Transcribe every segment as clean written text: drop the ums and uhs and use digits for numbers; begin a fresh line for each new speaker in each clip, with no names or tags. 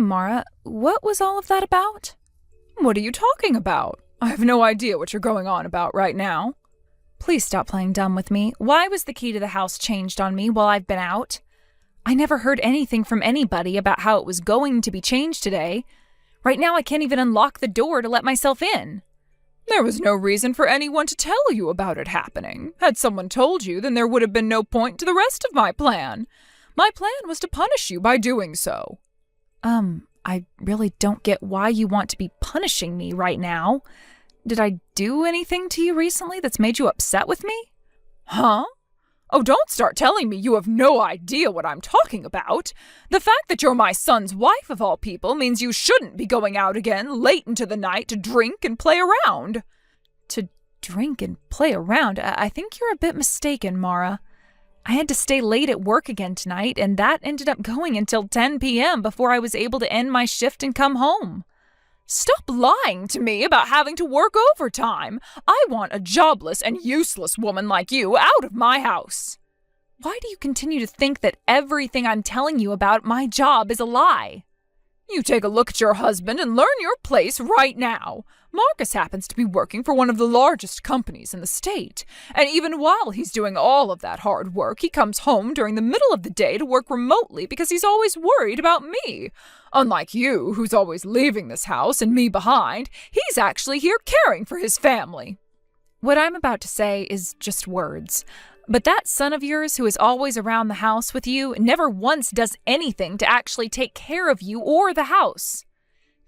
Mara, what was all of that about?
What are you talking about? I have no idea what you're going on about right now.
Please stop playing dumb with me. Why was the key to the house changed on me while I've been out? I never heard anything from anybody about how it was going to be changed today. Right now I can't even unlock the door to let myself in.
There was no reason for anyone to tell you about it happening. Had someone told you, then there would have been no point to the rest of my plan. My plan was to punish you by doing so.
I really don't get why you want to be punishing me right now. Did I do anything to you recently that's made you upset with me?
Huh? Oh, don't start telling me you have no idea what I'm talking about. The fact that you're my son's wife of all people means you shouldn't be going out again late into the night to drink and play around.
To drink and play around? I think you're a bit mistaken, Mara. I had to stay late at work again tonight, and that ended up going until 10 p.m. before I was able to end my shift and come home.
Stop lying to me about having to work overtime. I want a jobless and useless woman like you out of my house.
Why do you continue to think that everything I'm telling you about my job is a lie?
You take a look at your husband and learn your place right now. Marcus happens to be working for one of the largest companies in the state, and even while he's doing all of that hard work, he comes home during the middle of the day to work remotely because he's always worried about me. Unlike you, who's always leaving this house and me behind, he's actually here caring for his family.
What I'm about to say is just words. But that son of yours who is always around the house with you never once does anything to actually take care of you or the house.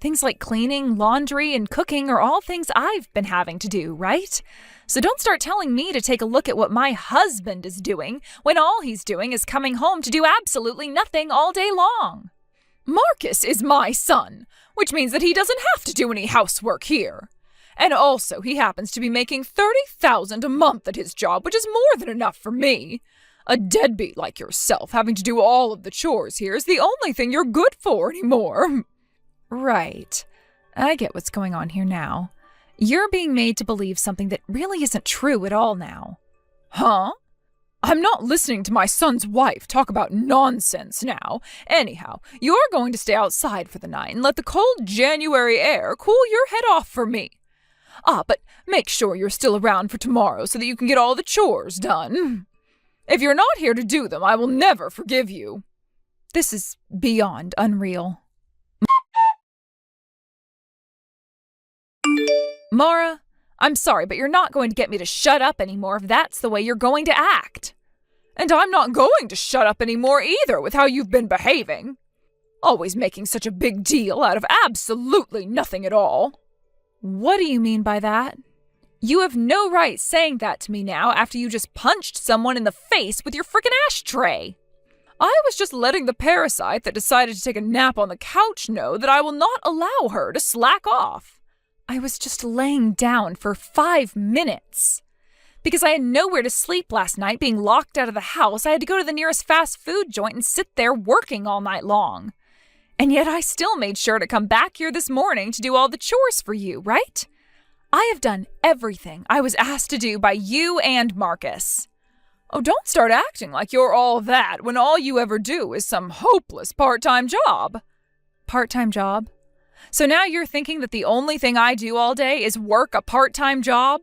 Things like cleaning, laundry, and cooking are all things I've been having to do, right? So don't start telling me to take a look at what my husband is doing when all he's doing is coming home to do absolutely nothing all day long.
Marcus is my son, which means that he doesn't have to do any housework here. And also, he happens to be making $30,000 a month at his job, which is more than enough for me. A deadbeat like yourself having to do all of the chores here is the only thing you're good for anymore.
Right. I get what's going on here now. You're being made to believe something that really isn't true at all now.
Huh? I'm not listening to my son's wife talk about nonsense now. Anyhow, you're going to stay outside for the night and let the cold January air cool your head off for me. But make sure you're still around for tomorrow so that you can get all the chores done. If you're not here to do them, I will never forgive you.
This is beyond unreal.
Mara, I'm sorry, but you're not going to get me to shut up anymore if that's the way you're going to act. And I'm not going to shut up anymore either with how you've been behaving. Always making such a big deal out of absolutely nothing at all.
What do you mean by that?
You have no right saying that to me now after you just punched someone in the face with your frickin' ashtray. I was just letting the parasite that decided to take a nap on the couch know that I will not allow her to slack off.
I was just laying down for 5 minutes. Because I had nowhere to sleep last night being locked out of the house, I had to go to the nearest fast food joint and sit there working all night long. And yet I still made sure to come back here this morning to do all the chores for you, right? I have done everything I was asked to do by you and Marcus.
Oh, don't start acting like you're all that when all you ever do is some hopeless part-time job.
Part-time job?
So now you're thinking that the only thing I do all day is work a part-time job?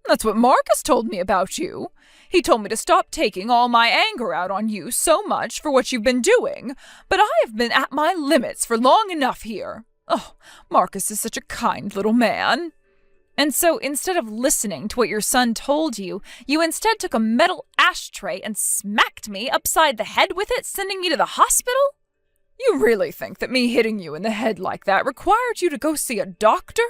That's what Marcus told me about you. He told me to stop taking all my anger out on you so much for what you've been doing, but I have been at my limits for long enough here. Oh, Marcus is such a kind little man.
And so instead of listening to what your son told you, you instead took a metal ashtray and smacked me upside the head with it, sending me to the hospital?
You really think that me hitting you in the head like that required you to go see a doctor?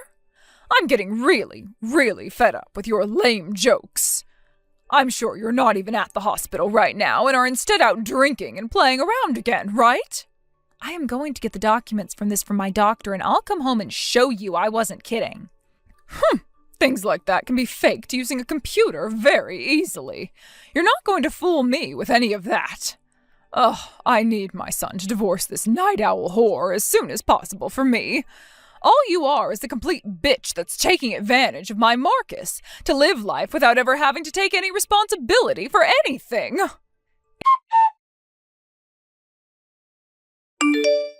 I'm getting really, really fed up with your lame jokes. I'm sure you're not even at the hospital right now and are instead out drinking and playing around again, right?
I am going to get the documents from my doctor and I'll come home and show you I wasn't kidding.
Things like that can be faked using a computer very easily. You're not going to fool me with any of that. I need my son to divorce this night owl whore as soon as possible for me. All you are is the complete bitch that's taking advantage of my Marcus to live life without ever having to take any responsibility for anything.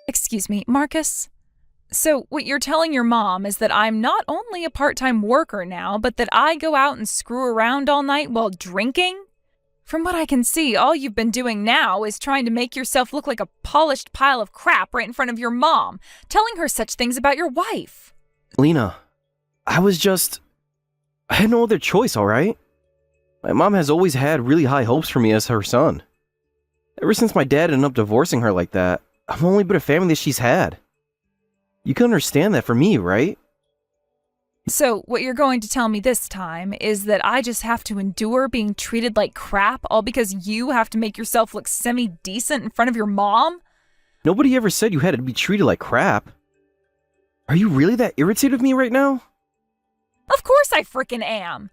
Excuse Excuse me, Marcus? So what you're telling your mom is that I'm not only a part-time worker now, but that I go out and screw around all night while drinking? From what I can see, all you've been doing now is trying to make yourself look like a polished pile of crap right in front of your mom, telling her such things about your wife.
Lena, I had no other choice, alright? My mom has always had really high hopes for me as her son. Ever since my dad ended up divorcing her like that, I've only been a family that she's had. You can understand that for me, right?
So what you're going to tell me this time is that I just have to endure being treated like crap all because you have to make yourself look semi-decent in front of your mom?
Nobody ever said you had to be treated like crap. Are you really that irritated with me right now?
Of course I frickin' am.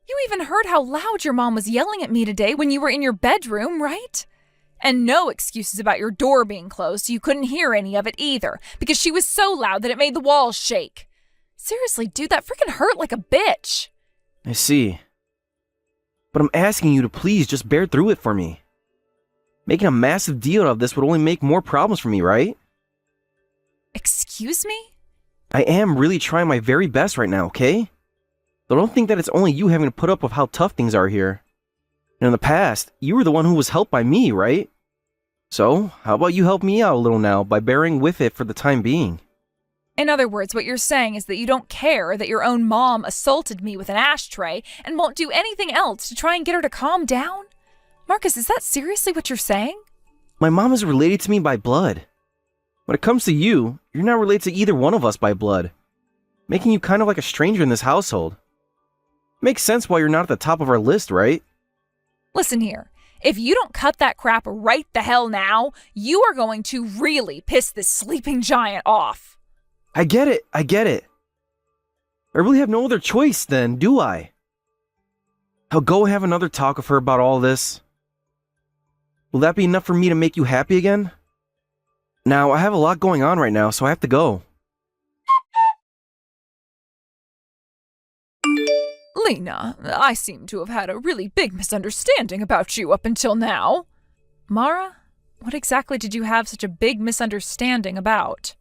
You even heard how loud your mom was yelling at me today when you were in your bedroom, right? And no excuses about your door being closed so you couldn't hear any of it either, because she was so loud that it made the walls shake. Seriously, dude, that freaking hurt like a bitch.
I see. But I'm asking you to please just bear through it for me. Making a massive deal out of this would only make more problems for me, right?
Excuse me?
I am really trying my very best right now, okay? But don't think that it's only you having to put up with how tough things are here. And in the past, you were the one who was helped by me, right? So, how about you help me out a little now by bearing with it for the time being?
In other words, what you're saying is that you don't care that your own mom assaulted me with an ashtray and won't do anything else to try and get her to calm down? Marcus, is that seriously what you're saying?
My mom is related to me by blood. When it comes to you, you're not related to either one of us by blood, making you kind of like a stranger in this household. Makes sense why you're not at the top of our list, right?
Listen here. If you don't cut that crap right the hell now, you are going to really piss this sleeping giant off.
I get it. I really have no other choice then, do I? I'll go have another talk with her about all this. Will that be enough for me to make you happy again? Now, I have a lot going on right now, so I have to go.
Lena, I seem to have had a really big misunderstanding about you up until now.
Mara, what exactly did you have such a big misunderstanding about?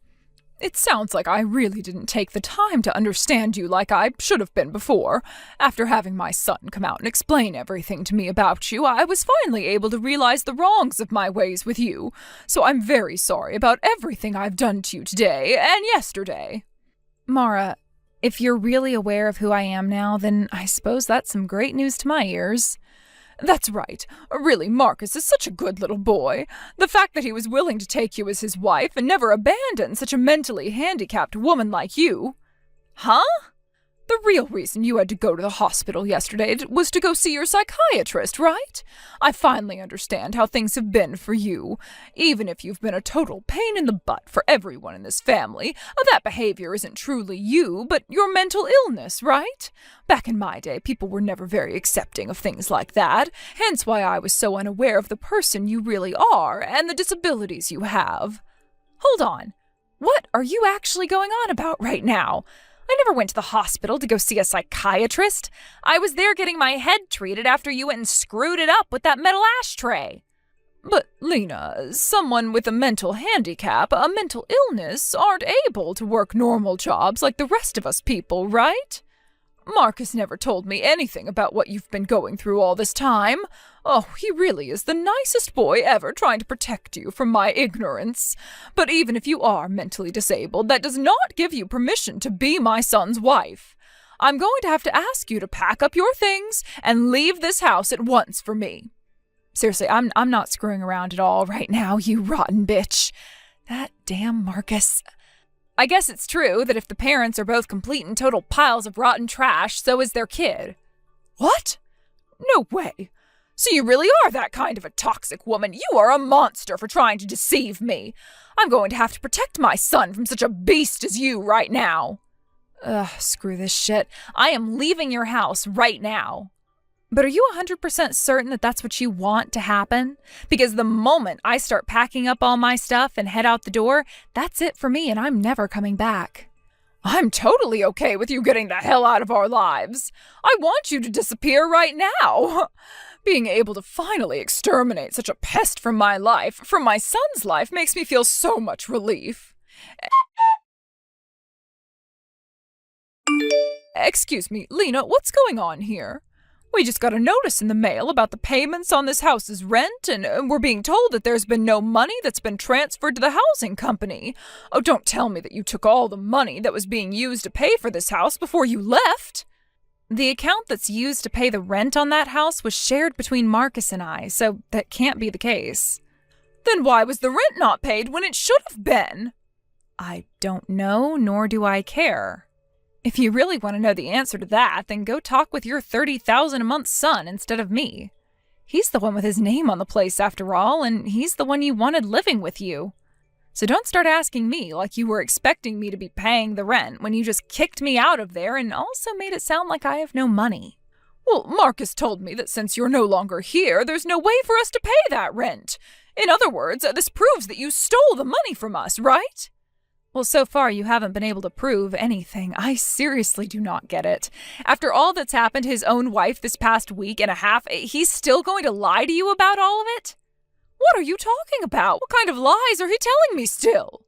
It sounds like I really didn't take the time to understand you like I should have been before. After having my son come out and explain everything to me about you, I was finally able to realize the wrongs of my ways with you. So I'm very sorry about everything I've done to you today and yesterday.
Mara, if you're really aware of who I am now, then I suppose that's some great news to my ears.
That's right. Really, Marcus is such a good little boy. The fact that he was willing to take you as his wife and never abandon such a mentally handicapped woman like you. Huh? The real reason you had to go to the hospital yesterday was to go see your psychiatrist, right? I finally understand how things have been for you. Even if you've been a total pain in the butt for everyone in this family, that behavior isn't truly you, but your mental illness, right? Back in my day, people were never very accepting of things like that, hence why I was so unaware of the person you really are and the disabilities you have. Hold on. What are you actually going on about right now? I never went to the hospital to go see a psychiatrist. I was there getting my head treated after you went and screwed it up with that metal ashtray. But, Lena, someone with a mental handicap, a mental illness, aren't able to work normal jobs like the rest of us people, right? Marcus never told me anything about what you've been going through all this time. Oh, he really is the nicest boy ever, trying to protect you from my ignorance. But even if you are mentally disabled, that does not give you permission to be my son's wife. I'm going to have to ask you to pack up your things and leave this house at once for me.
Seriously, I'm not screwing around at all right now, you rotten bitch. That damn Marcus. I guess it's true that if the parents are both complete and total piles of rotten trash, so is their kid.
What? No way. So you really are that kind of a toxic woman. You are a monster for trying to deceive me. I'm going to have to protect my son from such a beast as you right now.
Ugh, screw this shit. I am leaving your house right now. But are you 100% certain that that's what you want to happen? Because the moment I start packing up all my stuff and head out the door, that's it for me and I'm never coming back.
I'm totally okay with you getting the hell out of our lives. I want you to disappear right now. Being able to finally exterminate such a pest from my life, from my son's life, makes me feel so much relief. Excuse me, Lena, what's going on here? We just got a notice in the mail about the payments on this house's rent, and we're being told that there's been no money that's been transferred to the housing company. Oh, don't tell me that you took all the money that was being used to pay for this house before you left.
The account that's used to pay the rent on that house was shared between Marcus and I, so that can't be the case.
Then why was the rent not paid when it should have been?
I don't know, nor do I care. If you really want to know the answer to that, then go talk with your $30,000 a month son instead of me. He's the one with his name on the place after all, and he's the one you wanted living with you. So don't start asking me like you were expecting me to be paying the rent when you just kicked me out of there and also made it sound like I have no money.
Well, Marcus told me that since you're no longer here, there's no way for us to pay that rent. In other words, this proves that you stole the money from us, right?
Well, so far you haven't been able to prove anything. I seriously do not get it. After all that's happened to his own wife this past week and a half, he's still going to lie to you about all of it?
What are you talking about? What kind of lies are he telling me still?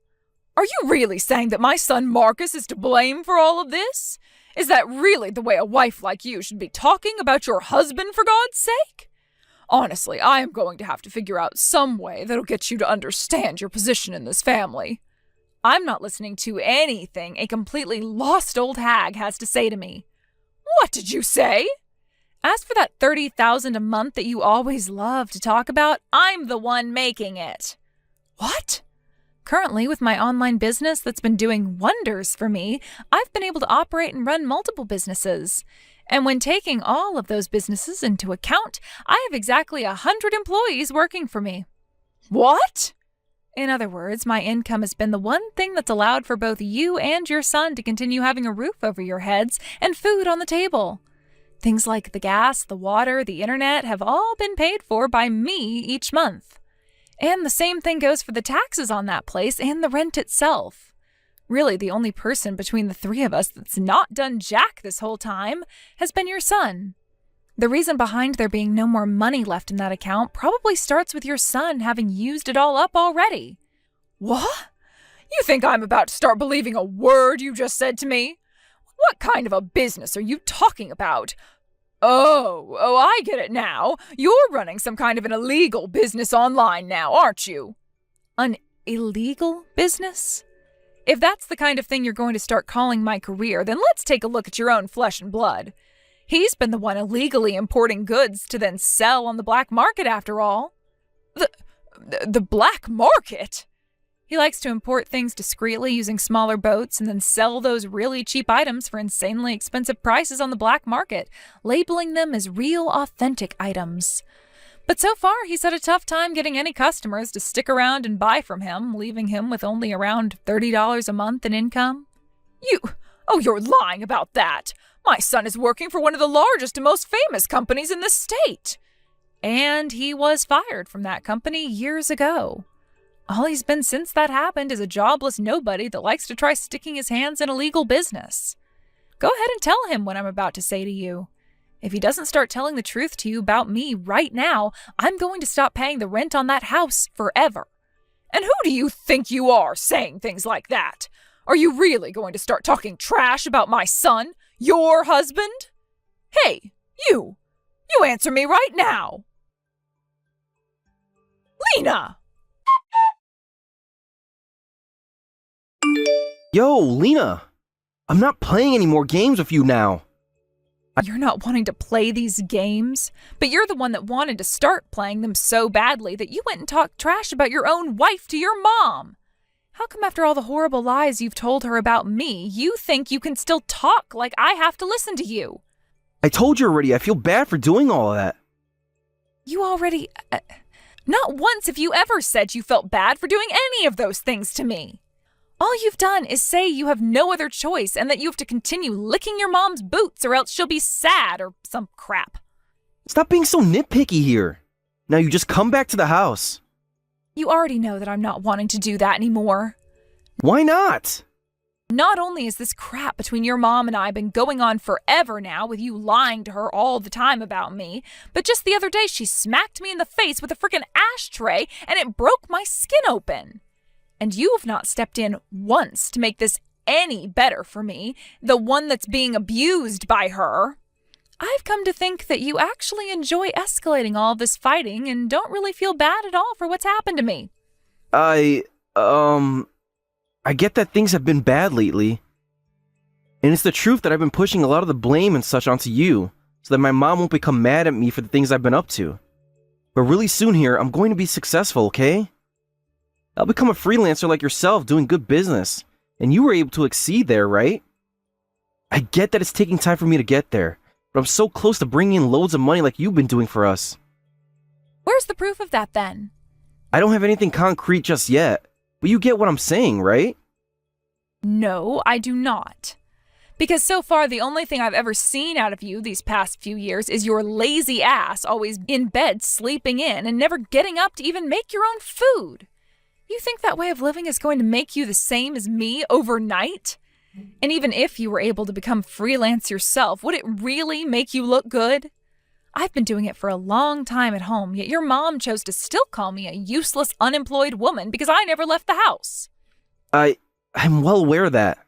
Are you really saying that my son Marcus is to blame for all of this? Is that really the way a wife like you should be talking about your husband, for God's sake? Honestly, I am going to have to figure out some way that'll get you to understand your position in this family.
I'm not listening to anything a completely lost old hag has to say to me.
What did you say?
As for that $30,000 a month that you always love to talk about, I'm the one making it.
What?
Currently, with my online business that's been doing wonders for me, I've been able to operate and run multiple businesses. And when taking all of those businesses into account, I have exactly 100 employees working for me.
What?
In other words, my income has been the one thing that's allowed for both you and your son to continue having a roof over your heads and food on the table. Things like the gas, the water, the internet have all been paid for by me each month. And the same thing goes for the taxes on that place and the rent itself. Really, the only person between the three of us that's not done jack this whole time has been your son. The reason behind there being no more money left in that account probably starts with your son having used it all up already.
What? You think I'm about to start believing a word you just said to me? What kind of a business are you talking about? Oh, I get it now. You're running some kind of an illegal business online now, aren't you?
An illegal business? If that's the kind of thing you're going to start calling my career, then let's take a look at your own flesh and blood. He's been the one illegally importing goods to then sell on the black market after all.
The black market?
He likes to import things discreetly using smaller boats and then sell those really cheap items for insanely expensive prices on the black market, labeling them as real, authentic items. But so far, he's had a tough time getting any customers to stick around and buy from him, leaving him with only around $30 a month in income.
You're lying about that. My son is working for one of the largest and most famous companies in the state.
And he was fired from that company years ago. All he's been since that happened is a jobless nobody that likes to try sticking his hands in illegal business. Go ahead and tell him what I'm about to say to you. If he doesn't start telling the truth to you about me right now, I'm going to stop paying the rent on that house forever.
And who do you think you are saying things like that? Are you really going to start talking trash about my son, your husband? Hey, you answer me right now. Lena!
Yo, Lena! I'm not playing any more games with you now.
You're not wanting to play these games, but you're the one that wanted to start playing them so badly that you went and talked trash about your own wife to your mom. How come after all the horrible lies you've told her about me, you think you can still talk like I have to listen to you?
I told you already, I feel bad for doing all of that.
You already... Not once have you ever said you felt bad for doing any of those things to me. All you've done is say you have no other choice and that you have to continue licking your mom's boots or else she'll be sad or some crap.
Stop being so nitpicky here. Now you just come back to the house.
You already know that I'm not wanting to do that anymore.
Why not?
Not only has this crap between your mom and I been going on forever now, with you lying to her all the time about me, but just the other day she smacked me in the face with a freaking ashtray and it broke my skin open. And you have not stepped in once to make this any better for me, the one that's being abused by her. I've come to think that you actually enjoy escalating all this fighting and don't really feel bad at all for what's happened to me.
I get that things have been bad lately. And it's the truth that I've been pushing a lot of the blame and such onto you, so that my mom won't become mad at me for the things I've been up to. But really soon here, I'm going to be successful, okay? I'll become a freelancer like yourself, doing good business. And you were able to exceed there, right? I get that it's taking time for me to get there, but I'm so close to bringing in loads of money like you've been doing for us.
Where's the proof of that then?
I don't have anything concrete just yet, but you get what I'm saying, right?
No, I do not. Because so far the only thing I've ever seen out of you these past few years is your lazy ass always in bed sleeping in and never getting up to even make your own food. You think that way of living is going to make you the same as me overnight? And even if you were able to become freelance yourself, would it really make you look good? I've been doing it for a long time at home, yet your mom chose to still call me a useless, unemployed woman because I never left the house.
I'm well aware of that.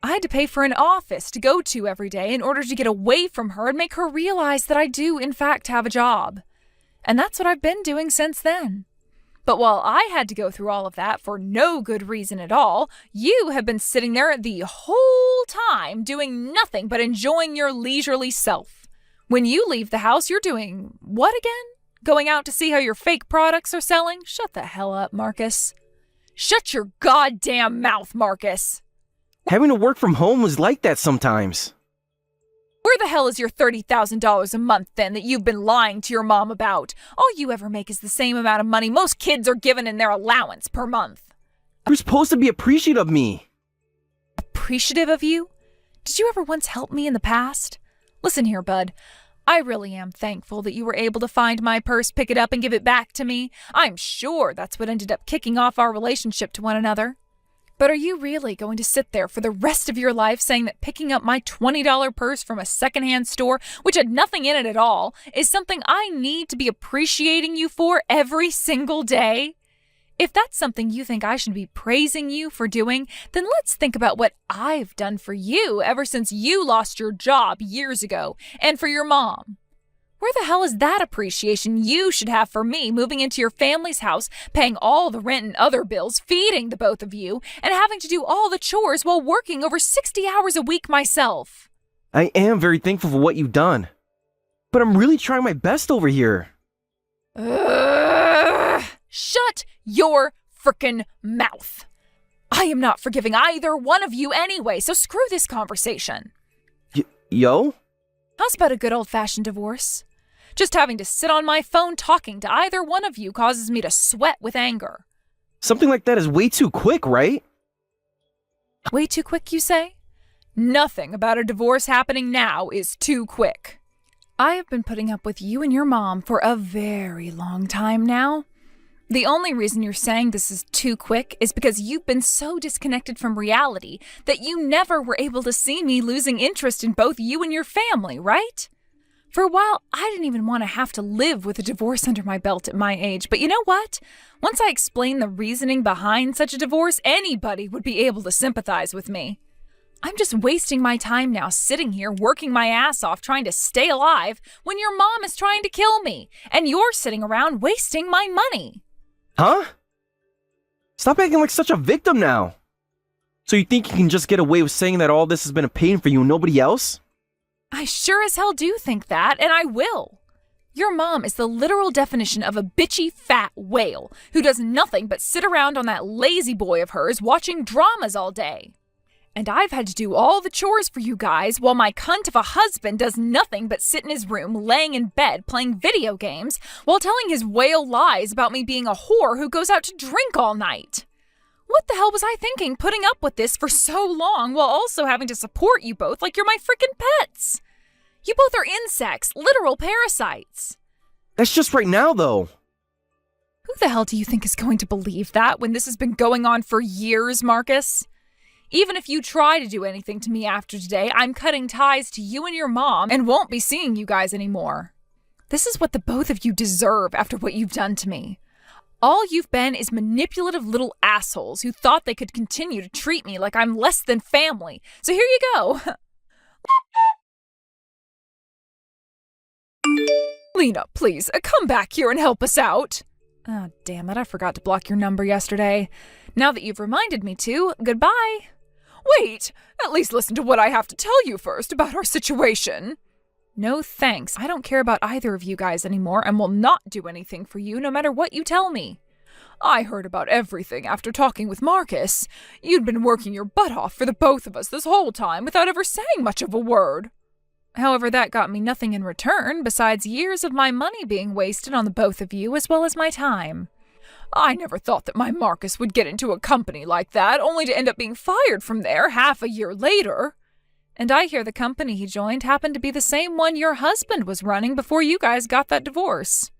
I had to pay for an office to go to every day in order to get away from her and make her realize that I do, in fact, have a job. And that's what I've been doing since then. But while I had to go through all of that for no good reason at all, you have been sitting there the whole time doing nothing but enjoying your leisurely self. When you leave the house, you're doing what again? Going out to see how your fake products are selling? Shut the hell up, Marcus. Shut your goddamn mouth, Marcus.
Having to work from home was like that sometimes.
Where the hell is your $30,000 a month then that you've been lying to your mom about? All you ever make is the same amount of money most kids are given in their allowance per month.
You're supposed to be appreciative of me.
Appreciative of you? Did you ever once help me in the past? Listen here, bud. I really am thankful that you were able to find my purse, pick it up, and give it back to me. I'm sure that's what ended up kicking off our relationship to one another. But are you really going to sit there for the rest of your life saying that picking up my $20 purse from a secondhand store, which had nothing in it at all, is something I need to be appreciating you for every single day? If that's something you think I should be praising you for doing, then let's think about what I've done for you ever since you lost your job years ago, and for your mom. Where the hell is that appreciation you should have for me moving into your family's house, paying all the rent and other bills, feeding the both of you, and having to do all the chores while working over 60 hours a week myself?
I am very thankful for what you've done. But I'm really trying my best over here.
Shut your frickin' mouth. I am not forgiving either one of you anyway, so screw this conversation.
Yo?
How's about a good old-fashioned divorce? Just having to sit on my phone talking to either one of you causes me to sweat with anger.
Something like that is way too quick, right?
Way too quick, you say? Nothing about a divorce happening now is too quick. I have been putting up with you and your mom for a very long time now. The only reason you're saying this is too quick is because you've been so disconnected from reality that you never were able to see me losing interest in both you and your family, right? For a while, I didn't even want to have to live with a divorce under my belt at my age, but you know what? Once I explained the reasoning behind such a divorce, anybody would be able to sympathize with me. I'm just wasting my time now sitting here working my ass off trying to stay alive when your mom is trying to kill me, and you're sitting around wasting my money.
Huh? Stop acting like such a victim now. So you think you can just get away with saying that all this has been a pain for you and nobody else?
I sure as hell do think that, and I will. Your mom is the literal definition of a bitchy fat whale who does nothing but sit around on that lazy boy of hers watching dramas all day. And I've had to do all the chores for you guys while my cunt of a husband does nothing but sit in his room laying in bed playing video games while telling his whale lies about me being a whore who goes out to drink all night. What the hell was I thinking putting up with this for so long while also having to support you both like you're my freaking pets? You both are insects, literal parasites.
That's just right now, though.
Who the hell do you think is going to believe that when this has been going on for years, Marcus? Even if you try to do anything to me after today, I'm cutting ties to you and your mom and won't be seeing you guys anymore. This is what the both of you deserve after what you've done to me. All you've been is manipulative little assholes who thought they could continue to treat me like I'm less than family. So here you go.
Lena, please, come back here and help us out.
Oh, damn it, I forgot to block your number yesterday. Now that you've reminded me to, goodbye.
Wait, at least listen to what I have to tell you first about our situation.
No thanks. I don't care about either of you guys anymore and will not do anything for you no matter what you tell me.
I heard about everything after talking with Marcus. You'd been working your butt off for the both of us this whole time without ever saying much of a word.
However, that got me nothing in return besides years of my money being wasted on the both of you as well as my time.
I never thought that my Marcus would get into a company like that, only to end up being fired from there half a year later.
And I hear the company he joined happened to be the same one your husband was running before you guys got that divorce.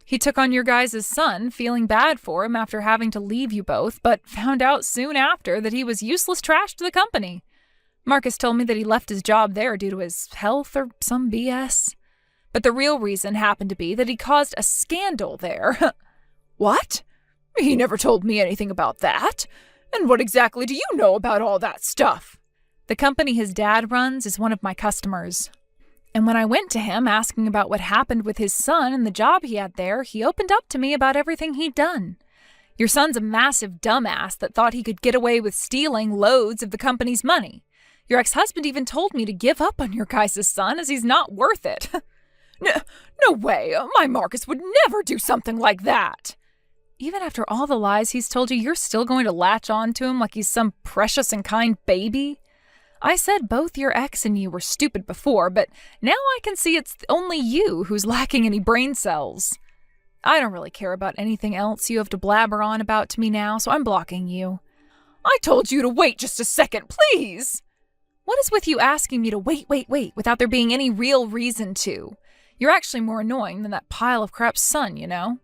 He took on your guys' son, feeling bad for him after having to leave you both, but found out soon after that he was useless trash to the company. Marcus told me that he left his job there due to his health or some BS. But the real reason happened to be that he caused a scandal there.
What? He never told me anything about that. And what exactly do you know about all that stuff?
The company his dad runs is one of my customers. And when I went to him asking about what happened with his son and the job he had there, he opened up to me about everything he'd done. Your son's a massive dumbass that thought he could get away with stealing loads of the company's money. Your ex-husband even told me to give up on your guys' son as he's not worth it.
No way. My Marcus would never do something like that.
Even after all the lies he's told you, you're still going to latch on to him like he's some precious and kind baby? I said both your ex and you were stupid before, but now I can see it's only you who's lacking any brain cells. I don't really care about anything else you have to blabber on about to me now, so I'm blocking you.
I told you to wait just a second, please.
What is with you asking me to wait without there being any real reason to? You're actually more annoying than that pile of crap's son, you know?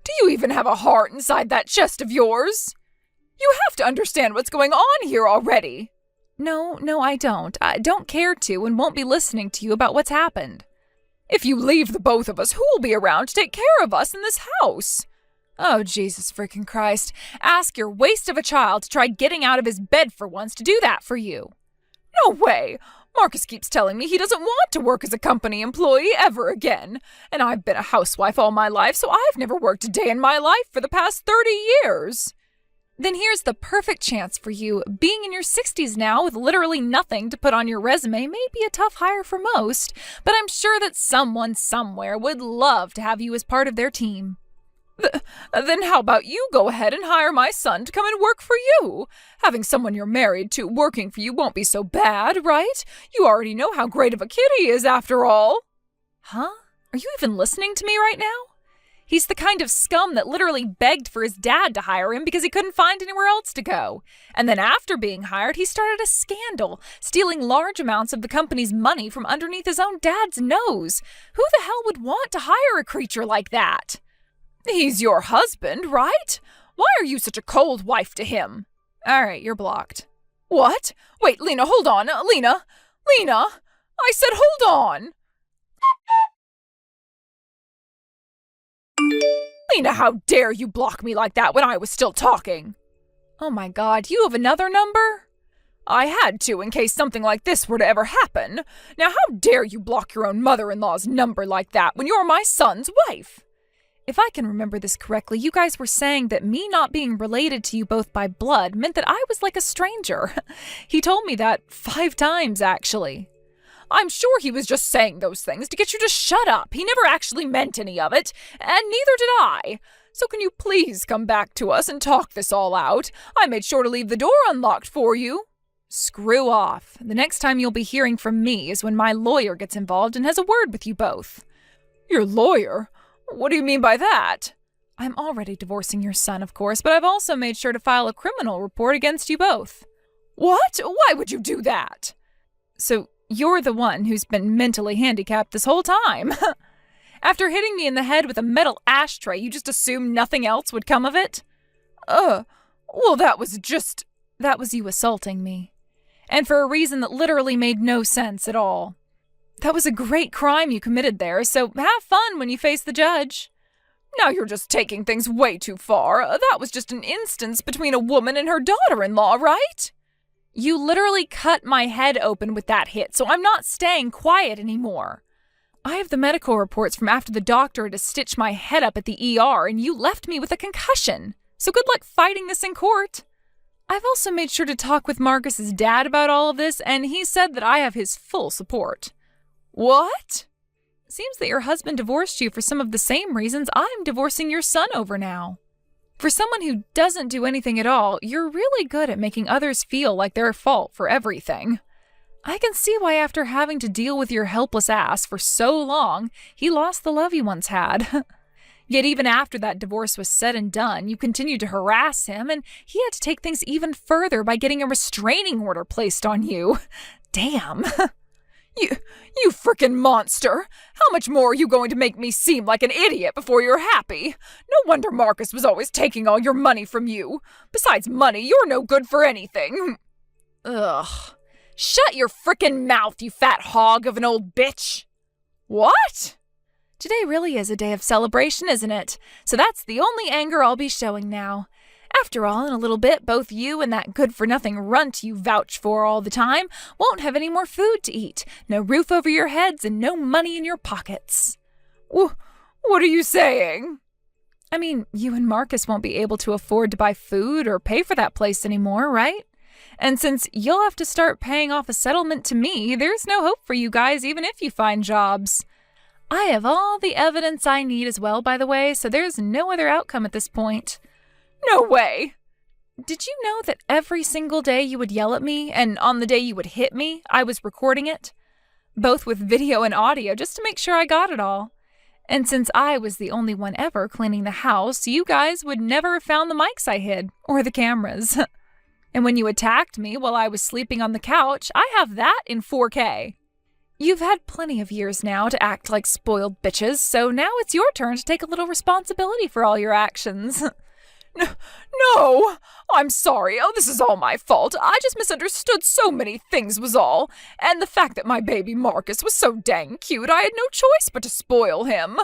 Do you even have a heart inside that chest of yours? You have to understand what's going on here already.
No, I don't. I don't care to and won't be listening to you about what's happened.
If you leave the both of us, who will be around to take care of us in this house?
Oh, Jesus freaking Christ. Ask your waste of a child to try getting out of his bed for once to do that for you.
No way. Marcus keeps telling me he doesn't want to work as a company employee ever again. And I've been a housewife all my life, so I've never worked a day in my life for the past 30 years.
Then here's the perfect chance for you. Being in your 60s now with literally nothing to put on your resume may be a tough hire for most, but I'm sure that someone somewhere would love to have you as part of their team.
Then how about you go ahead and hire my son to come and work for you? Having someone you're married to working for you won't be so bad, right? You already know how great of a kid he is after all.
Huh? Are you even listening to me right now? He's the kind of scum that literally begged for his dad to hire him because he couldn't find anywhere else to go. And then after being hired, he started a scandal, stealing large amounts of the company's money from underneath his own dad's nose. Who the hell would want to hire a creature like that?
He's your husband, right? Why are you such a cold wife to him?
All right, you're blocked.
What? Wait, Lena, hold on. Lena! I said hold on! Lena, how dare you block me like that when I was still talking?
Oh my God, you have another number?
I had to in case something like this were to ever happen. Now how dare you block your own mother-in-law's number like that when you're my son's wife?
If I can remember this correctly, you guys were saying that me not being related to you both by blood meant that I was like a stranger. He told me that 5 times, actually.
I'm sure he was just saying those things to get you to shut up. He never actually meant any of it, and neither did I. So can you please come back to us and talk this all out? I made sure to leave the door unlocked for you.
Screw off. The next time you'll be hearing from me is when my lawyer gets involved and has a word with you both.
Your lawyer? What do you mean by that?
I'm already divorcing your son, of course, but I've also made sure to file a criminal report against you both.
What? Why would you do that?
So you're the one who's been mentally handicapped this whole time. After hitting me in the head with a metal ashtray, you just assumed nothing else would come of it?
Well, that was just
That was you assaulting me. And for a reason that literally made no sense at all. That was a great crime you committed there, so have fun when you face the judge.
Now you're just taking things way too far. That was just an instance between a woman and her daughter-in-law, right?
You literally cut my head open with that hit, so I'm not staying quiet anymore. I have the medical reports from after the doctor had to stitch my head up at the ER, and you left me with a concussion. So good luck fighting this in court. I've also made sure to talk with Marcus's dad about all of this, and he said that I have his full support.
What?
Seems that your husband divorced you for some of the same reasons I'm divorcing your son over now. For someone who doesn't do anything at all, you're really good at making others feel like they're at fault for everything. I can see why after having to deal with your helpless ass for so long, he lost the love you once had. Yet even after that divorce was said and done, you continued to harass him, and he had to take things even further by getting a restraining order placed on you. Damn.
You frickin' monster! How much more are you going to make me seem like an idiot before you're happy? No wonder Marcus was always taking all your money from you. Besides money, you're no good for anything.
Ugh.
Shut your frickin' mouth, you fat hog of an old bitch! What?
Today really is a day of celebration, isn't it? So that's the only anger I'll be showing now. After all, in a little bit, both you and that good-for-nothing runt you vouch for all the time won't have any more food to eat, no roof over your heads, and no money in your pockets.
What are you saying?
I mean, you and Marcus won't be able to afford to buy food or pay for that place anymore, right? And since you'll have to start paying off a settlement to me, there's no hope for you guys even if you find jobs. I have all the evidence I need as well, by the way, so there's no other outcome at this point.
No way!
Did you know that every single day you would yell at me, and on the day you would hit me, I was recording it? Both with video and audio, just to make sure I got it all. And since I was the only one ever cleaning the house, you guys would never have found the mics I hid, or the cameras. And when you attacked me while I was sleeping on the couch, I have that in 4K. You've had plenty of years now to act like spoiled bitches, so now it's your turn to take a little responsibility for all your actions.
No! I'm sorry. Oh, this is all my fault. I just misunderstood so many things was all. And the fact that my baby Marcus was so dang cute, I had no choice but to spoil him.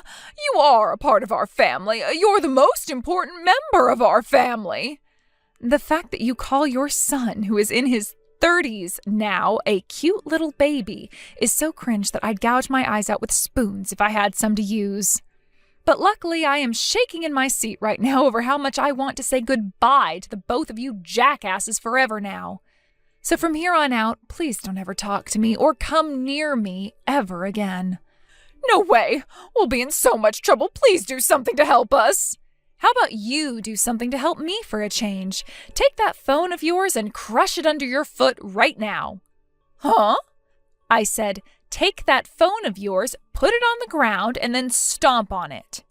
You are a part of our family. You're the most important member of our family.
The fact that you call your son, who is in his 30s now, a cute little baby, is so cringe that I'd gouge my eyes out with spoons if I had some to use. But luckily, I am shaking in my seat right now over how much I want to say goodbye to the both of you jackasses forever now. So from here on out, please don't ever talk to me or come near me ever again.
No way! We'll be in so much trouble. Please do something to help us.
How about you do something to help me for a change? Take that phone of yours and crush it under your foot right now.
Huh?
I said, take that phone of yours, put it on the ground, and then stomp on it.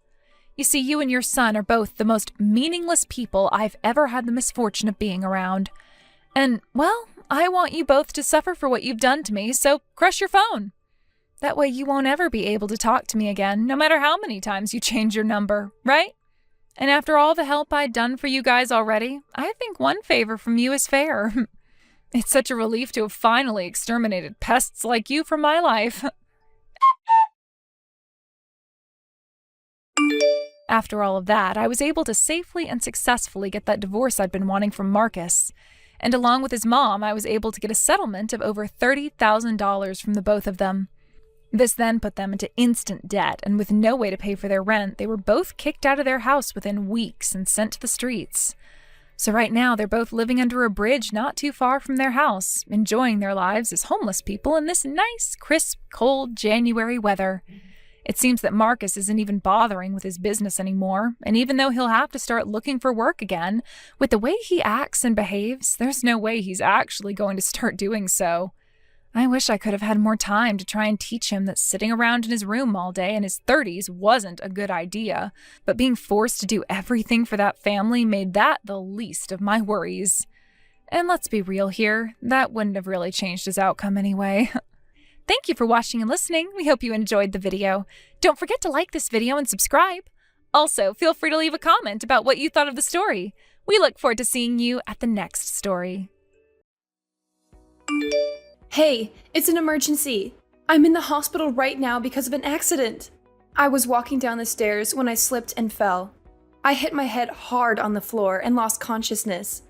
You see, you and your son are both the most meaningless people I've ever had the misfortune of being around. And, well, I want you both to suffer for what you've done to me, so crush your phone. That way you won't ever be able to talk to me again, no matter how many times you change your number, right? And after all the help I'd done for you guys already, I think one favor from you is fair. It's such a relief to have finally exterminated pests like you from my life. After all of that, I was able to safely and successfully get that divorce I'd been wanting from Marcus. And along with his mom, I was able to get a settlement of over $30,000 from the both of them. This then put them into instant debt, and with no way to pay for their rent, they were both kicked out of their house within weeks and sent to the streets. So right now, they're both living under a bridge not too far from their house, enjoying their lives as homeless people in this nice, crisp, cold January weather. It seems that Marcus isn't even bothering with his business anymore, and even though he'll have to start looking for work again, with the way he acts and behaves, there's no way he's actually going to start doing so. I wish I could have had more time to try and teach him that sitting around in his room all day in his 30s wasn't a good idea, but being forced to do everything for that family made that the least of my worries. And let's be real here, that wouldn't have really changed his outcome anyway. Thank you for watching and listening. We hope you enjoyed the video. Don't forget to like this video and subscribe. Also, feel free to leave a comment about what you thought of the story. We look forward to seeing you at the next story.
Hey, it's an emergency. I'm in the hospital right now because of an accident. I was walking down the stairs when I slipped and fell. I hit my head hard on the floor and lost consciousness.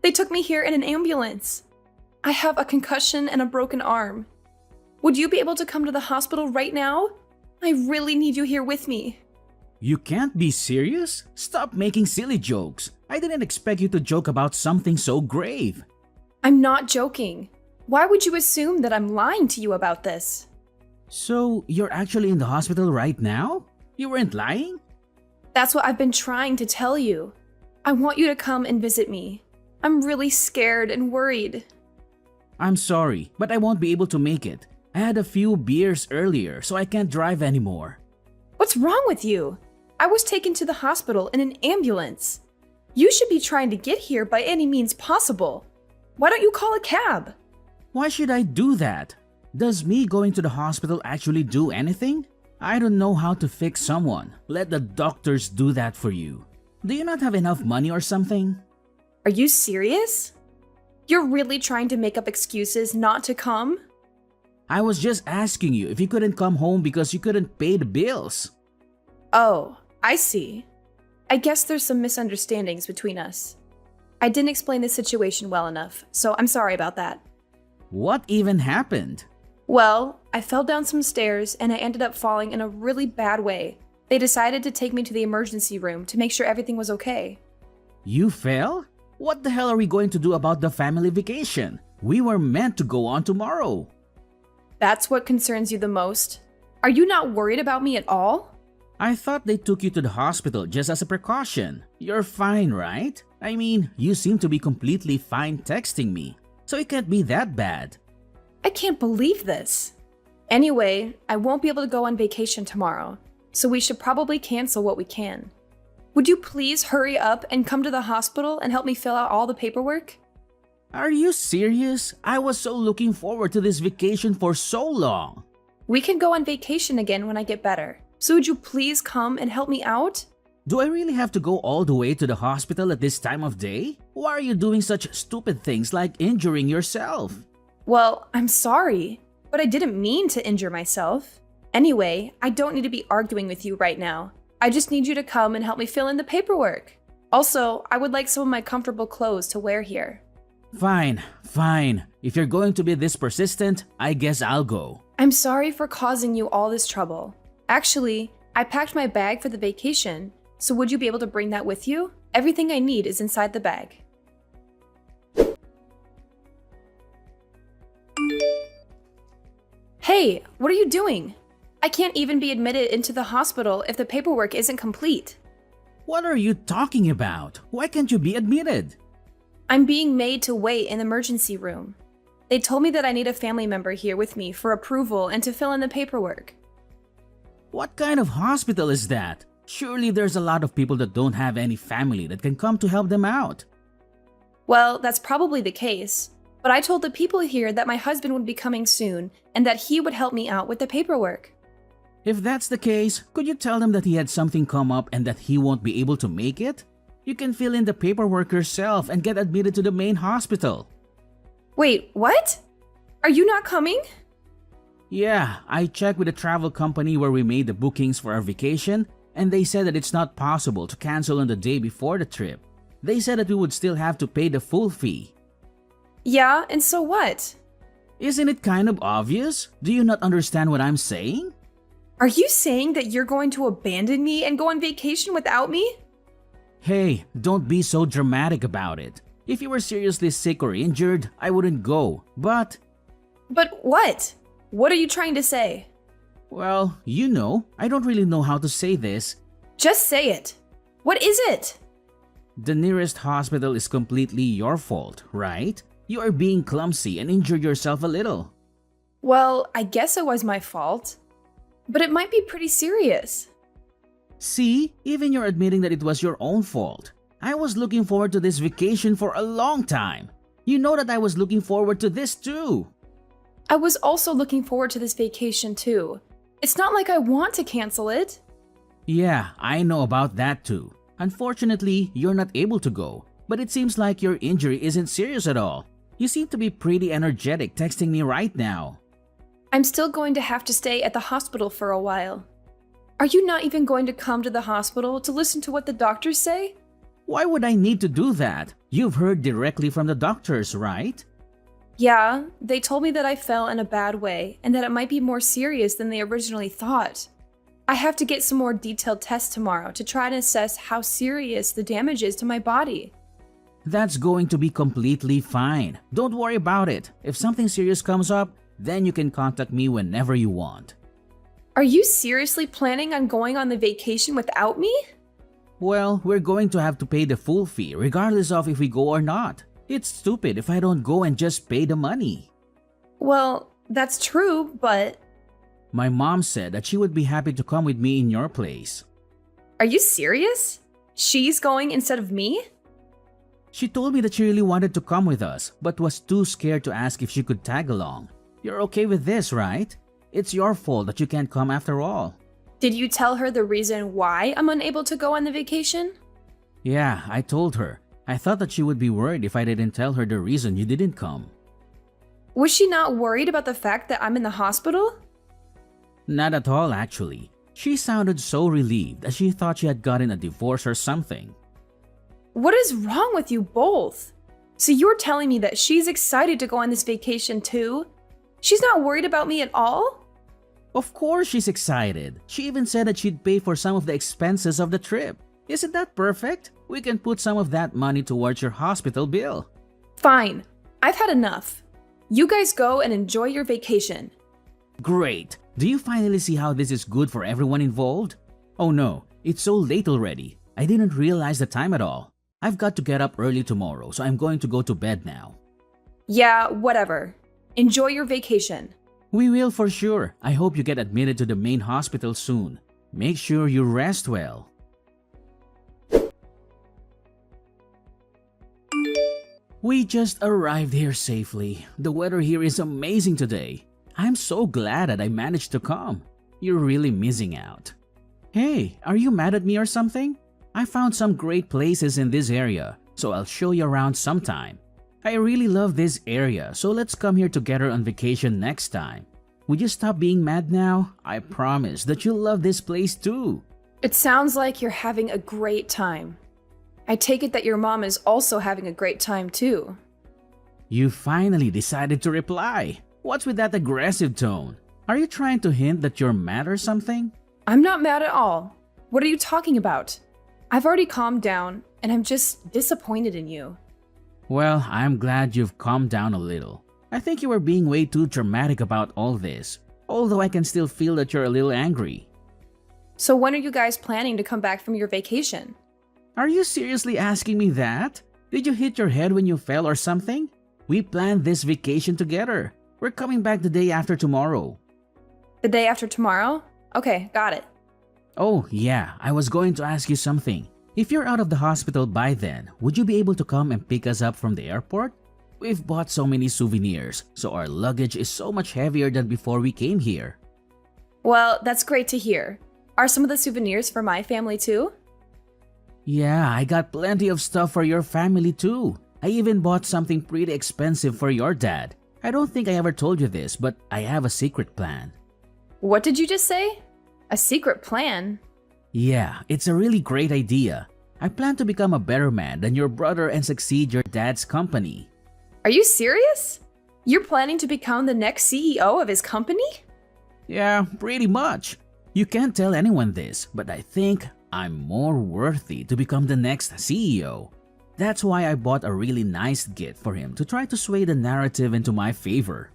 They took me here in an ambulance. I have a concussion and a broken arm. Would you be able to come to the hospital right now? I really need you here with me.
You can't be serious? Stop making silly jokes. I didn't expect you to joke about something so grave.
I'm not joking. Why would you assume that I'm lying to you about this?
So, you're actually in the hospital right now? You weren't lying?
That's what I've been trying to tell you. I want you to come and visit me. I'm really scared and worried.
I'm sorry, but I won't be able to make it. I had a few beers earlier, so I can't drive anymore.
What's wrong with you? I was taken to the hospital in an ambulance. You should be trying to get here by any means possible. Why don't you call a cab?
Why should I do that? Does me going to the hospital actually do anything? I don't know how to fix someone. Let the doctors do that for you. Do you not have enough money or something?
Are you serious? You're really trying to make up excuses not to come?
I was just asking you if you couldn't come home because you couldn't pay the bills.
Oh, I see. I guess there's some misunderstandings between us. I didn't explain the situation well enough, so I'm sorry about that.
What even happened?
Well, I fell down some stairs and I ended up falling in a really bad way. They decided to take me to the emergency room to make sure everything was okay.
You fell? What the hell are we going to do about the family vacation? We were meant to go on tomorrow.
That's what concerns you the most? Are you not worried about me at all?
I thought they took you to the hospital just as a precaution. You're fine, right? I mean, you seem to be completely fine texting me, so it can't be that bad.
I can't believe this. Anyway, I won't be able to go on vacation tomorrow, so we should probably cancel what we can. Would you please hurry up and come to the hospital and help me fill out all the paperwork?
Are you serious? I was so looking forward to this vacation for so long.
We can go on vacation again when I get better. So would you please come and help me out?
Do I really have to go all the way to the hospital at this time of day? Why are you doing such stupid things like injuring yourself?
Well, I'm sorry, but I didn't mean to injure myself. Anyway, I don't need to be arguing with you right now. I just need you to come and help me fill in the paperwork. Also, I would like some of my comfortable clothes to wear here.
Fine. If you're going to be this persistent, I guess I'll go.
I'm sorry for causing you all this trouble. Actually, I packed my bag for the vacation, so would you be able to bring that with you? Everything I need is inside the bag. Hey, what are you doing? I can't even be admitted into the hospital if the paperwork isn't complete.
What are you talking about? Why can't you be admitted?
I'm being made to wait in the emergency room. They told me that I need a family member here with me for approval and to fill in the paperwork.
What kind of hospital is that? Surely there's a lot of people that don't have any family that can come to help them out.
Well, that's probably the case, but I told the people here that my husband would be coming soon and that he would help me out with the paperwork.
If that's the case, could you tell them that he had something come up and that he won't be able to make it? You can fill in the paperwork yourself and get admitted to the main hospital.
Wait, what? Are you not coming?
Yeah, I checked with the travel company where we made the bookings for our vacation, and they said that it's not possible to cancel on the day before the trip. They said that we would still have to pay the full fee.
Yeah, and so what?
Isn't it kind of obvious? Do you not understand what I'm saying?
Are you saying that you're going to abandon me and go on vacation without me?
Hey, don't be so dramatic about it. If you were seriously sick or injured, I wouldn't go, But
what? What are you trying to say?
Well, I don't really know how to say this.
Just say it. What is it?
The nearest hospital is completely your fault, right? You are being clumsy and injured yourself a little.
Well, I guess it was my fault. But it might be pretty serious.
See, even you're admitting that it was your own fault. I was looking forward to this vacation for a long time. You know that I was looking forward to this too.
I was also looking forward to this vacation too. It's not like I want to cancel it.
Yeah, I know about that too. Unfortunately, you're not able to go, but it seems like your injury isn't serious at all. You seem to be pretty energetic texting me right now.
I'm still going to have to stay at the hospital for a while. Are you not even going to come to the hospital to listen to what the doctors say?
Why would I need to do that? You've heard directly from the doctors, right?
Yeah, they told me that I fell in a bad way and that it might be more serious than they originally thought. I have to get some more detailed tests tomorrow to try to assess how serious the damage is to my body.
That's going to be completely fine. Don't worry about it. If something serious comes up, then you can contact me whenever you want.
Are you seriously planning on going on the vacation without me?
Well, we're going to have to pay the full fee regardless of if we go or not. It's stupid if I don't go and just pay the money.
Well, that's true, but...
My mom said that she would be happy to come with me in your place.
Are you serious? She's going instead of me?
She told me that she really wanted to come with us, but was too scared to ask if she could tag along. You're okay with this, right? It's your fault that you can't come after all.
Did you tell her the reason why I'm unable to go on the vacation?
Yeah, I told her. I thought that she would be worried if I didn't tell her the reason you didn't come.
Was she not worried about the fact that I'm in the hospital?
Not at all, actually. She sounded so relieved that she thought she had gotten a divorce or something.
What is wrong with you both? So you're telling me that she's excited to go on this vacation too? She's not worried about me at all?
Of course she's excited. She even said that she'd pay for some of the expenses of the trip. Isn't that perfect? We can put some of that money towards your hospital bill.
Fine. I've had enough. You guys go and enjoy your vacation.
Great. Do you finally see how this is good for everyone involved? Oh no, it's so late already. I didn't realize the time at all. I've got to get up early tomorrow, so I'm going to go to bed now.
Yeah, whatever. Enjoy your vacation.
We will for sure. I hope you get admitted to the main hospital soon. Make sure you rest well. We just arrived here safely. The weather here is amazing today. I'm so glad that I managed to come. You're really missing out. Hey, are you mad at me or something? I found some great places in this area, so I'll show you around sometime. I really love this area, so let's come here together on vacation next time. Would you stop being mad now? I promise that you'll love this place too.
It sounds like you're having a great time. I take it that your mom is also having a great time too.
You finally decided to reply. What's with that aggressive tone? Are you trying to hint that you're mad or something?
I'm not mad at all. What are you talking about? I've already calmed down, and I'm just disappointed in you.
Well, I'm glad you've calmed down a little. I think you were being way too dramatic about all this, although I can still feel that you're a little angry.
So when are you guys planning to come back from your vacation?
Are you seriously asking me that? Did you hit your head when you fell or something? We planned this vacation together. We're coming back the day after tomorrow.
The day after tomorrow? Okay, got it.
Oh, yeah, I was going to ask you something. If you're out of the hospital by then, would you be able to come and pick us up from the airport? We've bought so many souvenirs, so our luggage is so much heavier than before we came here.
Well, that's great to hear. Are some of the souvenirs for my family too?
Yeah, I got plenty of stuff for your family too. I even bought something pretty expensive for your dad. I don't think I ever told you this, but I have a secret plan.
What did you just say? A secret plan?
Yeah, it's a really great idea. I plan to become a better man than your brother and succeed your dad's company.
Are you serious? You're planning to become the next CEO of his company?
Yeah, pretty much. You can't tell anyone this, but I think I'm more worthy to become the next CEO. That's why I bought a really nice gift for him to try to sway the narrative into my favor.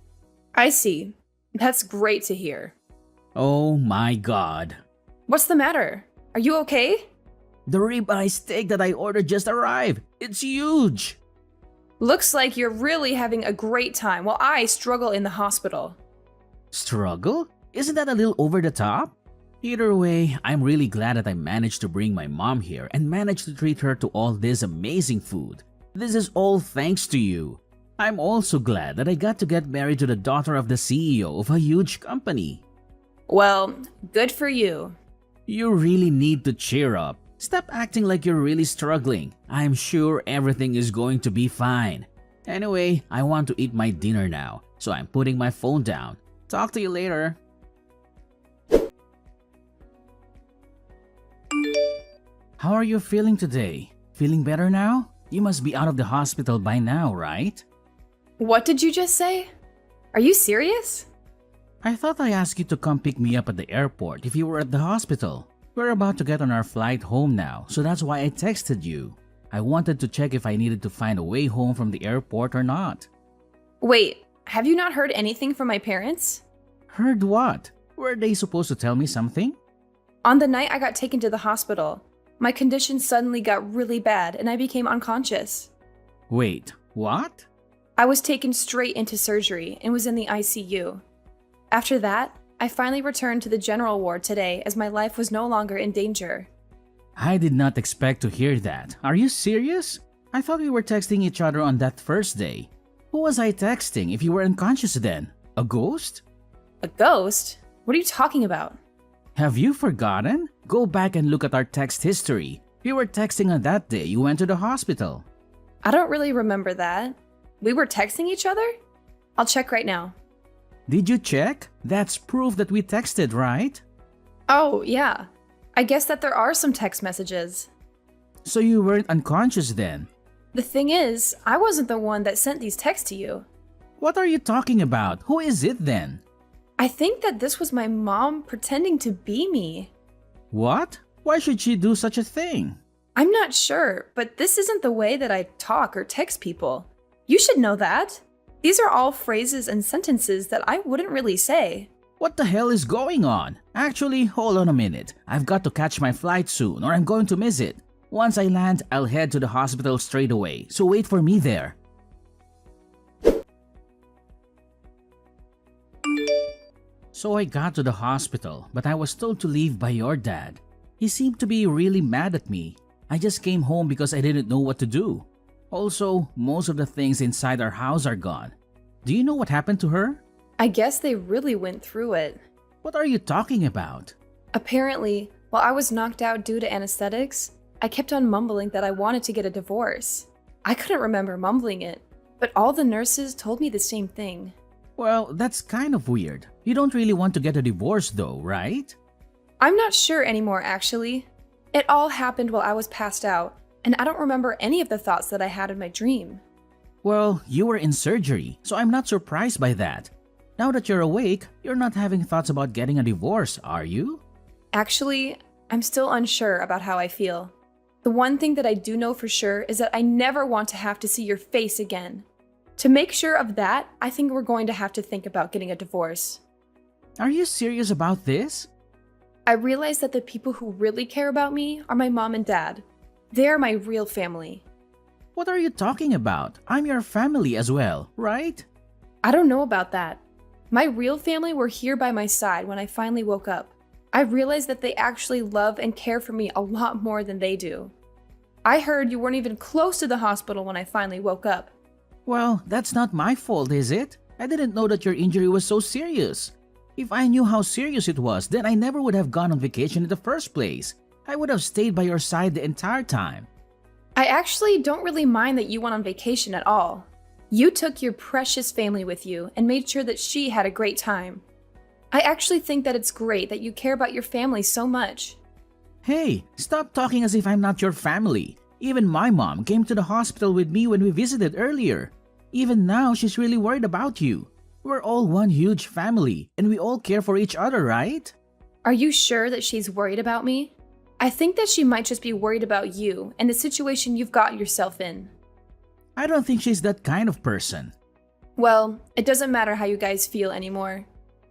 I see. That's great to hear.
Oh my god.
What's the matter? Are you okay?
The ribeye steak that I ordered just arrived. It's huge.
Looks like you're really having a great time while I struggle in the hospital.
Struggle? Isn't that a little over the top? Either way, I'm really glad that I managed to bring my mom here and managed to treat her to all this amazing food. This is all thanks to you. I'm also glad that I got to get married to the daughter of the CEO of a huge company.
Well, good for you.
You really need to cheer up. Stop acting like you're really struggling. I'm sure everything is going to be fine. Anyway, I want to eat my dinner now, so I'm putting my phone down. Talk to you later. How are you feeling today? Feeling better now? You must be out of the hospital by now, right?
What did you just say? Are you serious?
I thought I asked you to come pick me up at the airport if you were at the hospital. We're about to get on our flight home now, so that's why I texted you. I wanted to check if I needed to find a way home from the airport or not.
Wait, have you not heard anything from my parents?
Heard what? Were they supposed to tell me something?
On the night I got taken to the hospital, my condition suddenly got really bad and I became unconscious.
Wait, what?
I was taken straight into surgery and was in the ICU. After that, I finally returned to the general ward today as my life was no longer in danger.
I did not expect to hear that. Are you serious? I thought we were texting each other on that first day. Who was I texting if you were unconscious then? A ghost?
A ghost? What are you talking about?
Have you forgotten? Go back and look at our text history. We were texting on that day you went to the hospital.
I don't really remember that. We were texting each other? I'll check right now.
Did you check? That's proof that we texted, right?
Oh, yeah. I guess that there are some text messages.
So you weren't unconscious then?
The thing is, I wasn't the one that sent these texts to you.
What are you talking about? Who is it then?
I think that this was my mom pretending to be me.
What? Why should she do such a thing?
I'm not sure, but this isn't the way that I talk or text people. You should know that. These are all phrases and sentences that I wouldn't really say.
What the hell is going on? Actually, hold on a minute. I've got to catch my flight soon or I'm going to miss it. Once I land, I'll head to the hospital straight away, so wait for me there. So I got to the hospital, but I was told to leave by your dad. He seemed to be really mad at me. I just came home because I didn't know what to do. Also, most of the things inside our house are gone. Do you know what happened to her?
I guess they really went through it.
What are you talking about?
Apparently, while I was knocked out due to anesthetics, I kept on mumbling that I wanted to get a divorce. I couldn't remember mumbling it, but all the nurses told me the same thing.
Well, that's kind of weird. You don't really want to get a divorce though, right?
I'm not sure anymore, actually. It all happened while I was passed out, and I don't remember any of the thoughts that I had in my dream.
Well, you were in surgery, so I'm not surprised by that. Now that you're awake, you're not having thoughts about getting a divorce, are you?
Actually, I'm still unsure about how I feel. The one thing that I do know for sure is that I never want to have to see your face again. To make sure of that, I think we're going to have to think about getting a divorce.
Are you serious about this?
I realize that the people who really care about me are my mom and dad. They're my real family.
What are you talking about? I'm your family as well, right?
I don't know about that. My real family were here by my side when I finally woke up. I realized that they actually love and care for me a lot more than they do. I heard you weren't even close to the hospital when I finally woke up.
Well, that's not my fault, is it? I didn't know that your injury was so serious. If I knew how serious it was, then I never would have gone on vacation in the first place. I would have stayed by your side the entire time.
I actually don't really mind that you went on vacation at all. You took your precious family with you and made sure that she had a great time. I actually think that it's great that you care about your family so much.
Hey, stop talking as if I'm not your family. Even my mom came to the hospital with me when we visited earlier. Even now, she's really worried about you. We're all one huge family, and we all care for each other, right?
Are you sure that she's worried about me? I think that she might just be worried about you and the situation you've got yourself in.
I don't think she's that kind of person.
Well, it doesn't matter how you guys feel anymore.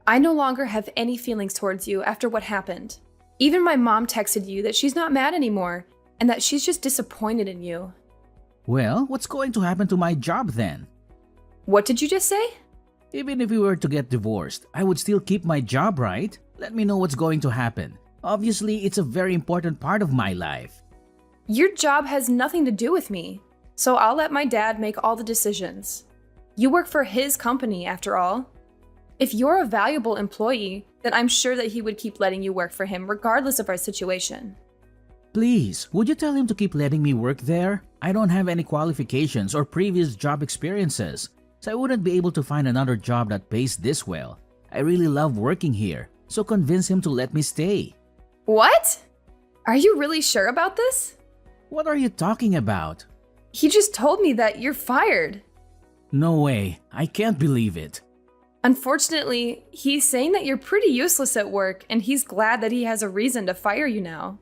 I no longer have any feelings towards you after what happened. Even my mom texted you that she's not mad anymore and that she's just disappointed in you.
Well, what's going to happen to my job then?
What did you just say?
Even if we were to get divorced, I would still keep my job, right? Let me know what's going to happen. Obviously, it's a very important part of my life.
Your job has nothing to do with me, so I'll let my dad make all the decisions. You work for his company, after all. If you're a valuable employee, then I'm sure that he would keep letting you work for him regardless of our situation.
Please, would you tell him to keep letting me work there? I don't have any qualifications or previous job experiences, so I wouldn't be able to find another job that pays this well. I really love working here, so convince him to let me stay.
What? Are you really sure about this?
What are you talking about?
He just told me that you're fired.
No way, I can't believe it.
Unfortunately, he's saying that you're pretty useless at work and he's glad that he has a reason to fire you now.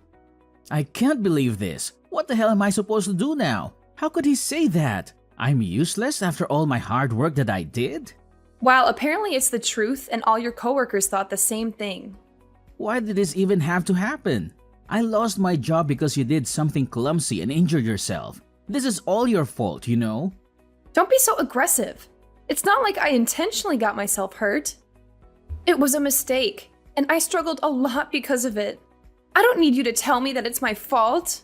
I can't believe this. What the hell am I supposed to do now? How could he say that? I'm useless after all my hard work that I did?
Well, apparently it's the truth and all your coworkers thought the same thing.
Why did this even have to happen? I lost my job because you did something clumsy and injured yourself. This is all your fault, you know?
Don't be so aggressive. It's not like I intentionally got myself hurt. It was a mistake, and I struggled a lot because of it. I don't need you to tell me that it's my fault.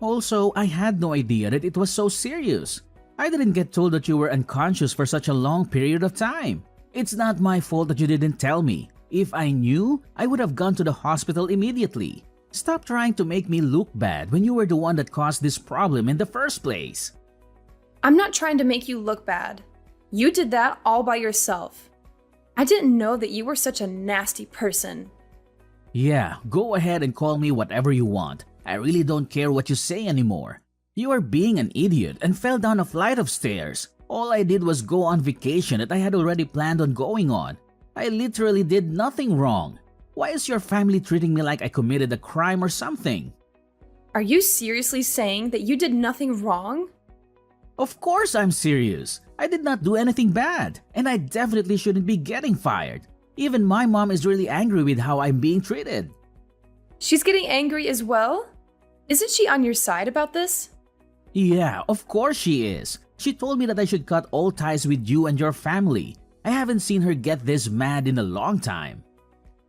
Also, I had no idea that it was so serious. I didn't get told that you were unconscious for such a long period of time. It's not my fault that you didn't tell me. If I knew, I would have gone to the hospital immediately. Stop trying to make me look bad when you were the one that caused this problem in the first place.
I'm not trying to make you look bad. You did that all by yourself. I didn't know that you were such a nasty person.
Yeah, go ahead and call me whatever you want. I really don't care what you say anymore. You are being an idiot and fell down a flight of stairs. All I did was go on vacation that I had already planned on going on. I literally did nothing wrong. Why is your family treating me like I committed a crime or something?
Are you seriously saying that you did nothing wrong?
Of course I'm serious. I did not do anything bad, and I definitely shouldn't be getting fired. Even my mom is really angry with how I'm being treated.
She's getting angry as well? Isn't she on your side about this?
Yeah, of course she is. She told me that I should cut all ties with you and your family. I haven't seen her get this mad in a long time.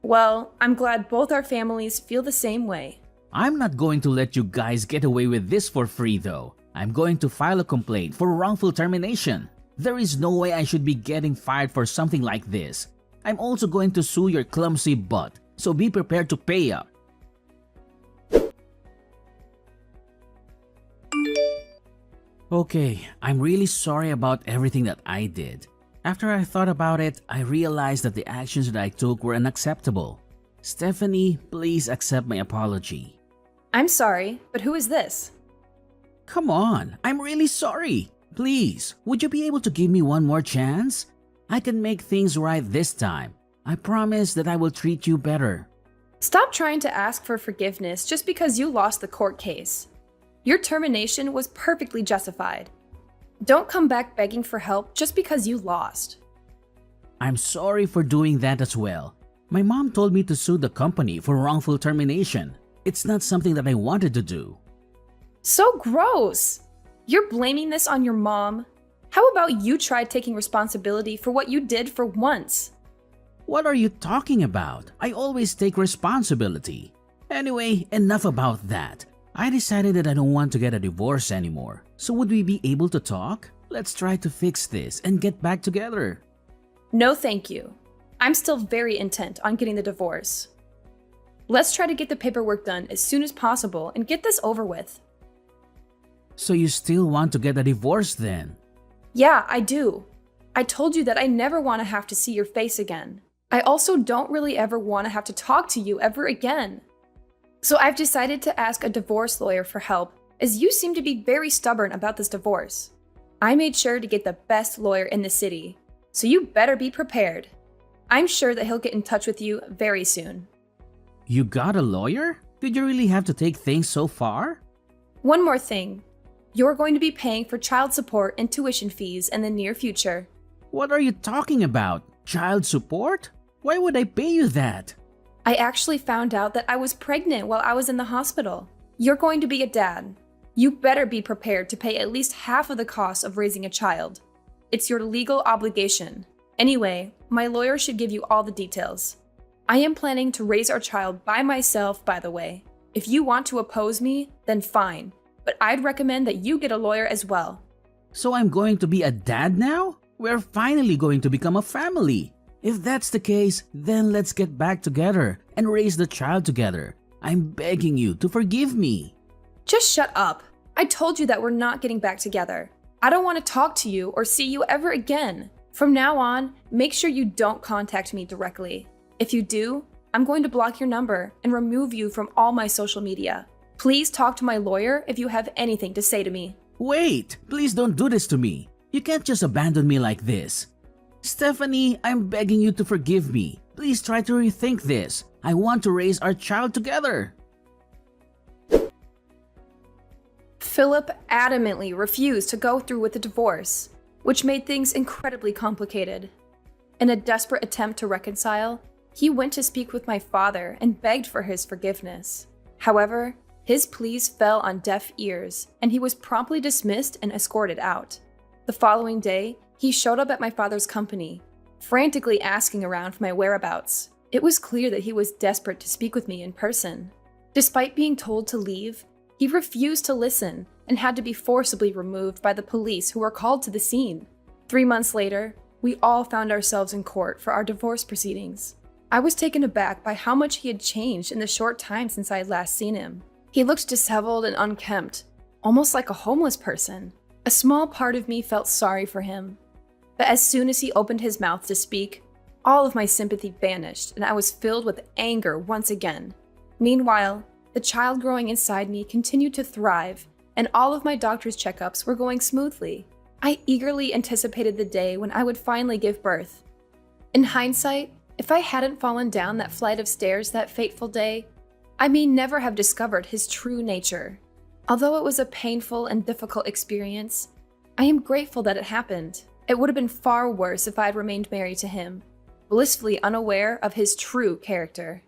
Well, I'm glad both our families feel the same way.
I'm not going to let you guys get away with this for free though. I'm going to file a complaint for wrongful termination. There is no way I should be getting fired for something like this. I'm also going to sue your clumsy butt, so be prepared to pay up. Okay, I'm really sorry about everything that I did. After I thought about it, I realized that the actions that I took were unacceptable. Stephanie, please accept my apology.
I'm sorry, but who is this?
Come on, I'm really sorry. Please, would you be able to give me one more chance? I can make things right this time. I promise that I will treat you better.
Stop trying to ask for forgiveness just because you lost the court case. Your termination was perfectly justified. Don't come back begging for help just because you lost.
I'm sorry for doing that as well. My mom told me to sue the company for wrongful termination. It's not something that I wanted to do.
So gross! You're blaming this on your mom? How about you try taking responsibility for what you did for once?
What are you talking about? I always take responsibility. Anyway, enough about that. I decided that I don't want to get a divorce anymore. So would we be able to talk? Let's try to fix this and get back together.
No, thank you. I'm still very intent on getting the divorce. Let's try to get the paperwork done as soon as possible and get this over with.
So you still want to get a divorce then?
Yeah, I do. I told you that I never want to have to see your face again. I also don't really ever want to have to talk to you ever again. So I've decided to ask a divorce lawyer for help, as you seem to be very stubborn about this divorce. I made sure to get the best lawyer in the city, so you better be prepared. I'm sure that he'll get in touch with you very soon.
You got a lawyer? Did you really have to take things so far?
One more thing. You're going to be paying for child support and tuition fees in the near future.
What are you talking about? Child support? Why would I pay you that?
I actually found out that I was pregnant while I was in the hospital. You're going to be a dad. You better be prepared to pay at least half of the cost of raising a child. It's your legal obligation. Anyway, my lawyer should give you all the details. I am planning to raise our child by myself, by the way. If you want to oppose me, then fine. But I'd recommend that you get a lawyer as well.
So I'm going to be a dad now? We're finally going to become a family. If that's the case, then let's get back together and raise the child together. I'm begging you to forgive me.
Just shut up. I told you that we're not getting back together. I don't want to talk to you or see you ever again. From now on, make sure you don't contact me directly. If you do, I'm going to block your number and remove you from all my social media. Please talk to my lawyer if you have anything to say to me.
Wait, please don't do this to me. You can't just abandon me like this. Stephanie, I'm begging you to forgive me. Please try to rethink this. I want to raise our child together.
Philip adamantly refused to go through with the divorce, which made things incredibly complicated. In a desperate attempt to reconcile, he went to speak with my father and begged for his forgiveness. However, his pleas fell on deaf ears, and he was promptly dismissed and escorted out. The following day, he showed up at my father's company, frantically asking around for my whereabouts. It was clear that he was desperate to speak with me in person. Despite being told to leave, he refused to listen and had to be forcibly removed by the police who were called to the scene. 3 months later, we all found ourselves in court for our divorce proceedings. I was taken aback by how much he had changed in the short time since I had last seen him. He looked disheveled and unkempt, almost like a homeless person. A small part of me felt sorry for him. But as soon as he opened his mouth to speak, all of my sympathy vanished and I was filled with anger once again. Meanwhile, the child growing inside me continued to thrive, and all of my doctor's checkups were going smoothly. I eagerly anticipated the day when I would finally give birth. In hindsight, if I hadn't fallen down that flight of stairs that fateful day, I may never have discovered his true nature. Although it was a painful and difficult experience, I am grateful that it happened. It would have been far worse if I had remained married to him, blissfully unaware of his true character.